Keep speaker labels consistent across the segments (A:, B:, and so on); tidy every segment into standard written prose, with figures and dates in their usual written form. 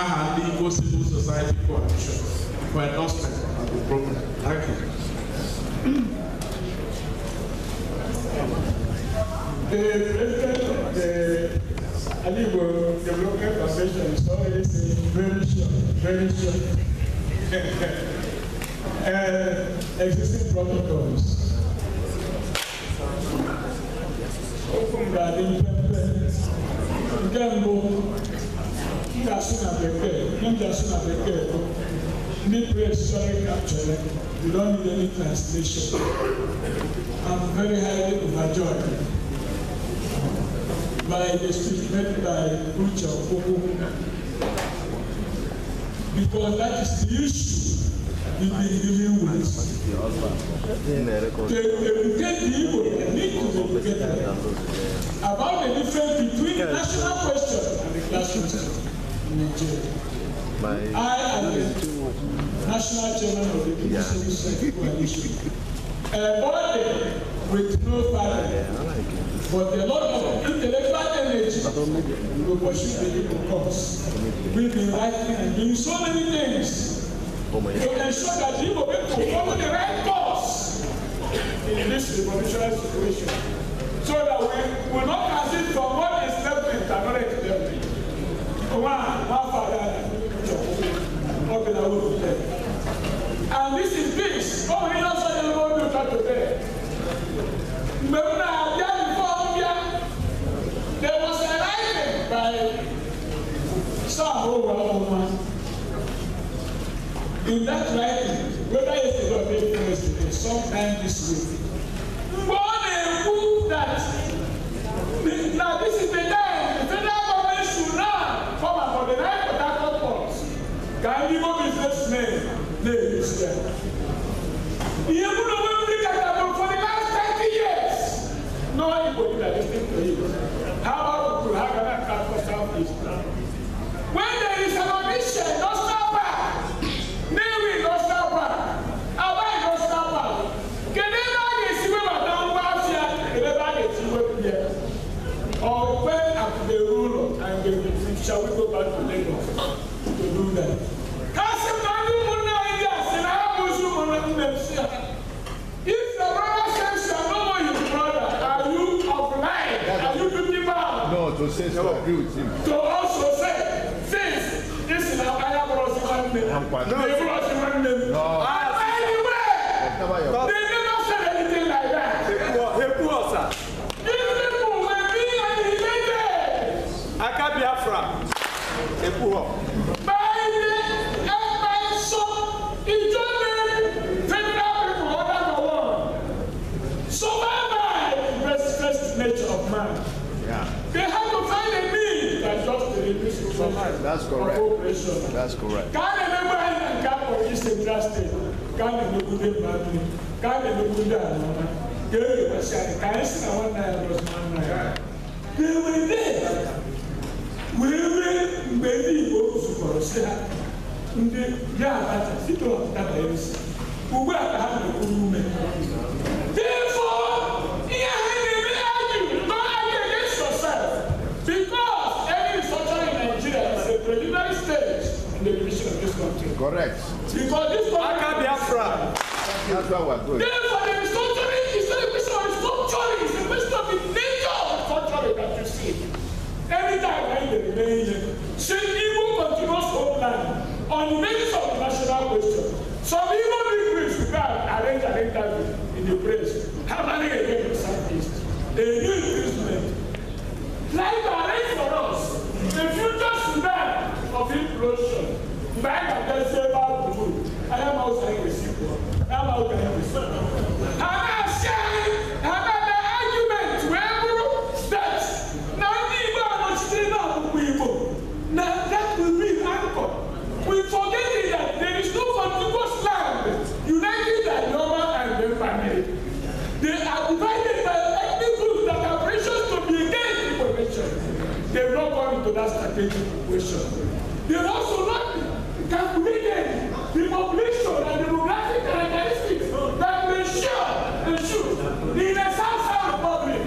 A: Naha Igbo Civil Society Coalition for endorsement of the program. Thank you. The president of the Igbo Development Association is already saying very short. Existing protocols. Open garden, Gambo, Gasuna Beke, need prehistoric actually. You don't need any translation. I'm very highly overjoyed by the speech made by Ucha Okobo, because that is the issue we've been dealing with. To educate the Igbo, need to educate them about the difference between the national question and the class question in Nigeria. I am the national chairman of the Igbo Civil Society Coalition, a body with no father, but a lot of intellectual energy to pursue the Igbo cause. We've been writing and doing so many things to ensure that the Igbo people follow the right course in this revolutionary situation, so that we will not transit from one enslavement to another enslavement. And this is peace. Oh, we don't say the Lord will come to bed. There was a writing by Samuel. In that writing, whether it's the day yesterday, sometime this week, that now this is the time the federal government should now come up for the right protocol ports. Can you go businessmen name this there? For the last 30 years, no anybody that is listening to you. How about to have an account for Southeast? When there is an audition, no stop back. Navy, no stop back. Hawaii, no stop back. Can anybody see where we're down past here? Everybody see where we are. Or when after the rule and the shall we go back to Lagos to do that? If your brother says you are no more his brother, are you obliged? Are you 50 pounds?
B: No, to say so, I agree with him.
A: To also say, since this is our higher brother, one name. No. Anyway, they never said anything like that. These people were being annihilated. Akabiafra. By some nature of man.
B: Yeah.
A: They have to find a means that just the release of
B: That's correct. That's correct.
A: Can remember and can for this interested. Can remember the family. Can remember the another. They were saying, can you see one night was one night? They were there. We were maybe go to Corsia. The Yah, sit on that is. Who were at the woman. Therefore, because any restructuring in Nigeria is a preliminary stage in the division of this country.
B: Correct.
A: Because this country
B: That's why we're going.
A: Therefore, the restructuring is not a question of restructuring, it's a question of the nature of restructuring that you see. Anytime when they remain here, say Igbo continuous homeland on the basis of the national question. Some Igbo degrees we can arrange an interview in the press. How many again in the Southeast? A new increasement. Like to arrange for us the future Sudan of implosion. Back at the same food. I am outside the sequel. I am outside the sequel. I am sharing another argument where that now Igbo are not still out of Igbo. Now that will be anchor. We forgetting that there is no contiguous land united by Yoruba and their family. They are divided by ethnic groups that are precious to be against information. They will not come into that strategic equation. They will also not calculated the population and the demographic characteristics that will ensure the South Republic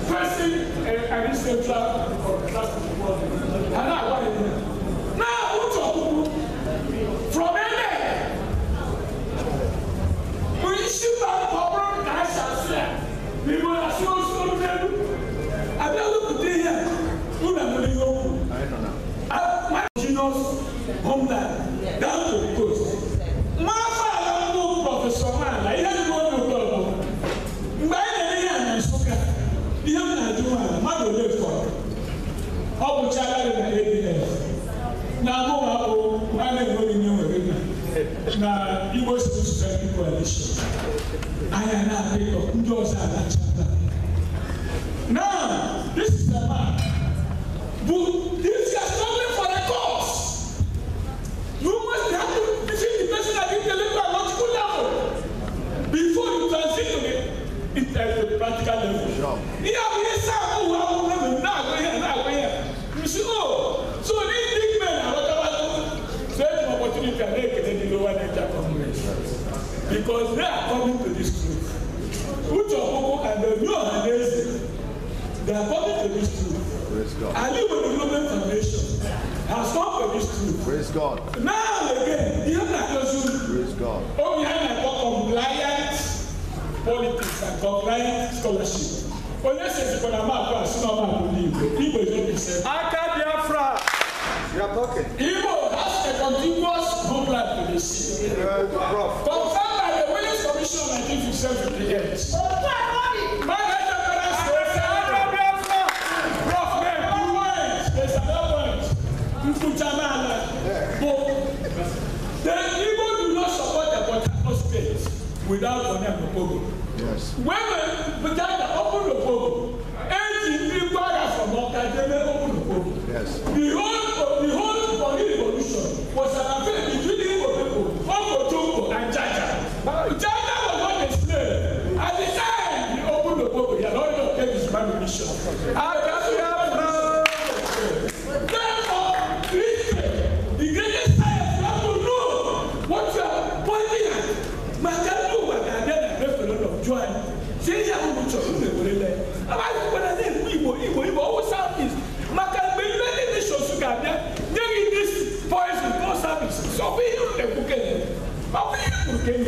A: facing an central of the class of the world. And now, what is it? Now, homeland down to the coast. Mafa no Professor Man, I don't know no problem. By the way, I'm Suka. You have to do one. Mother live for. How much I got in the ABS? Now, I'm going to know. Now, he was to spend coalition. I am not a people who does that. Now, this is the man. But this is struggling for a cause. You must have to visit the person at the intellectual level before you transit to the practical level. Sure. You see, oh, so these big men are whatever certain opportunity can make it in the lower nature communities because they are coming to this truth. Which are and the new analysis, they are coming to this truth. I live with the Global Foundation has come to this truth. Praise God. Now again, you have to praise God. Oh, we have compliant politics and compliant scholarship. When you say for the map, it's not about to leave. Igbo is what they say. Aka Biafra. You are talking. Igbo has a continuous homeland to the sea. Confirmed by the Willis Commission of 1958. The Igbo do not support the Port Harcourt state without Onem Opogo. Yes. When Bujanda opened the Opogo, 18 people from Okajeme opened the Opogo. Yes. The whole Boni revolution was an affair between the Igbo people, Ogo Jumbo and Jaja. Jaja was not a slave. At the time he opened the Opogo, he had already obtained his revolution. Therefore, listen, the greatest science you have to know what you are pointing at. Makalu wa gade na referendum of joy. Say ya who cho who dey there. About when I say Igbo always service. Makalu be many nations who gade. There this poison no service. So we use the cooking. But we use cooking.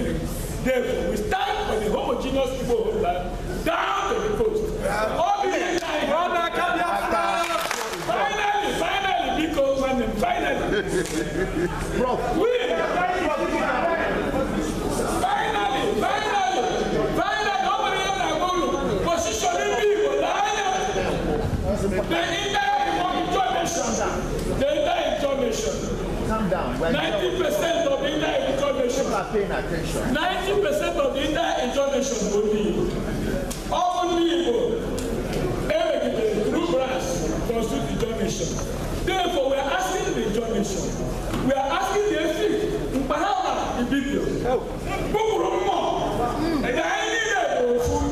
A: Therefore, we stand for the homogeneous people homeland down to the coast. All the finally, because when finally, finally, positioning people, the entire information. Calm down. 90% of the entire information. Paying attention. 90% of the entire information will be only through brass constitute the information. Therefore, we are asking the information. We are asking the ethics. Mpahama the video. And I need from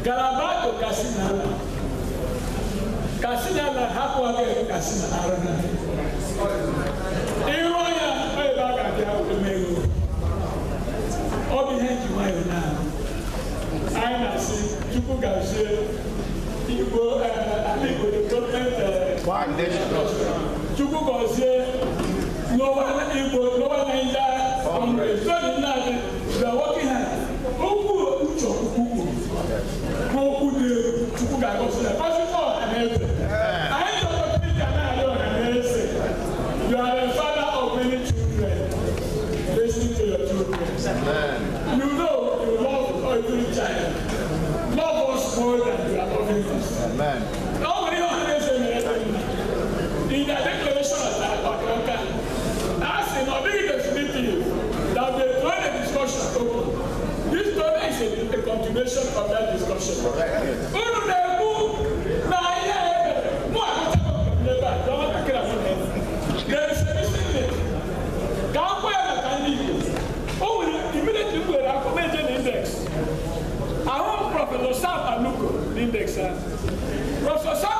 A: Calabar to Kasinala. Kasinala, Hapuaga, Kasinala. Iroya, I back at the Mego. All behind you, my now. I see Chuku Garcia, Igbo, the government foundation. Chuku Garcia, no one Igbo, no one Nigeria, they are working hard. You are a father of many children. Listen to your children. You know you love every child. Love us more than you are loving us. Nobody understands in the declaration of that as in obedience meeting, that they join the discussion. This story is a continuation of that discussion. There is a mistake. Immediately we are recommending index. I want index. Professor